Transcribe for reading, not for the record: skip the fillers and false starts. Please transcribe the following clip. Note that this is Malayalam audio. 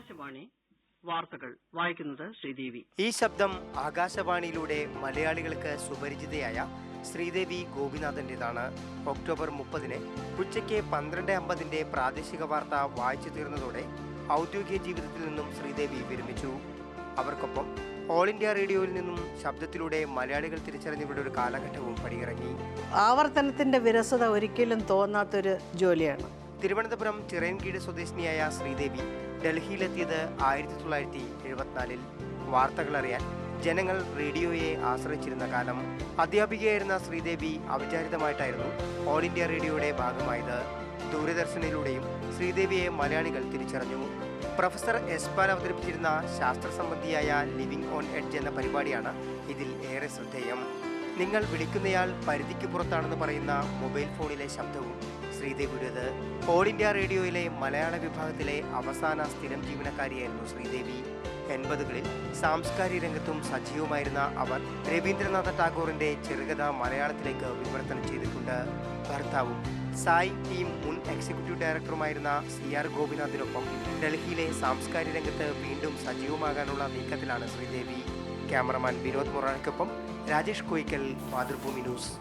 ആകാശവാണി വാർത്തകൾ വായിക്കുന്നത് ശ്രീദേവി. ഈ ശബ്ദം ആകാശവാണിയിലൂടെ മലയാളികൾക്ക് സുപരിചിതയായ ശ്രീദേവി ഗോപിനാഥന്റേതാണ്. ഒക്ടോബർ 30 ഉച്ചയ്ക്ക് 12:50 പ്രാദേശിക വാർത്ത വായിച്ചു തീർന്നതോടെ ഔദ്യോഗിക ജീവിതത്തിൽ നിന്നും ശ്രീദേവി വിരമിച്ചു. അവർക്കൊപ്പം ഓൾ ഇന്ത്യ റേഡിയോയിൽ നിന്നും ശബ്ദത്തിലൂടെ മലയാളികൾ തിരിച്ചറിഞ്ഞവരുടെ ഒരു കാലഘട്ടവും പടിയിറങ്ങി. ആവർത്തനത്തിന്റെ വിരസത ഒരിക്കലും തോന്നാത്തൊരു ജോലിയാണ്. തിരുവനന്തപുരം ചിറയൻകീഴ് സ്വദേശിനിയായ ശ്രീദേവി ഡൽഹിയിലെത്തിയത് 1974. വാർത്തകൾ അറിയാൻ ജനങ്ങൾ റേഡിയോയെ ആശ്രയിച്ചിരുന്ന കാലം. അധ്യാപികയായിരുന്ന ശ്രീദേവി അവിചാരിതമായിട്ടായിരുന്നു ഓൾ ഇന്ത്യ റേഡിയോയുടെ ഭാഗമായത്. ദൂരദർശനിലൂടെയും ശ്രീദേവിയെ മലയാളികൾ തിരിച്ചറിഞ്ഞു. പ്രൊഫസർ എസ് പാൽ അവതരിപ്പിച്ചിരുന്ന ശാസ്ത്ര സംബന്ധിയായ ലിവിംഗ് ഓൺ എഡ്ജ് എന്ന പരിപാടിയാണ് ഇതിൽ ഏറെ ശ്രദ്ധേയം. നിങ്ങൾ വിളിക്കുന്നയാൾ പരിധിക്ക് പുറത്താണെന്ന് പറയുന്ന മൊബൈൽ ഫോണിലെ ശബ്ദവും ശ്രീദേവിയുടേത്. ഓൾ ഇന്ത്യ റേഡിയോയിലെ മലയാള വിഭാഗത്തിലെ അവസാന സ്ഥിരം ജീവനക്കാരിയായിരുന്നു ശ്രീദേവി. 80കളിൽ സാംസ്കാരിക രംഗത്തും സജീവമായിരുന്ന അവർ രവീന്ദ്രനാഥ ടാഗോറിന്റെ ചെറുകഥ മലയാളത്തിലേക്ക് വിവർത്തനം ചെയ്തിട്ടുണ്ട്. ഭർത്താവും സായ് ടീം മുൻ എക്സിക്യൂട്ടീവ് ഡയറക്ടറുമായിരുന്ന CR ഗോപിനാഥിനൊപ്പം ഡൽഹിയിലെ സാംസ്കാരിക രംഗത്ത് വീണ്ടും സജീവമാകാനുള്ള നീക്കത്തിലാണ് ശ്രീദേവി. ക്യാമറമാൻ വിനോദ് മൊറാനയ്ക്കൊപ്പം രാജേഷ് കോയിക്കൽ, മാതൃഭൂമി ന്യൂസ്.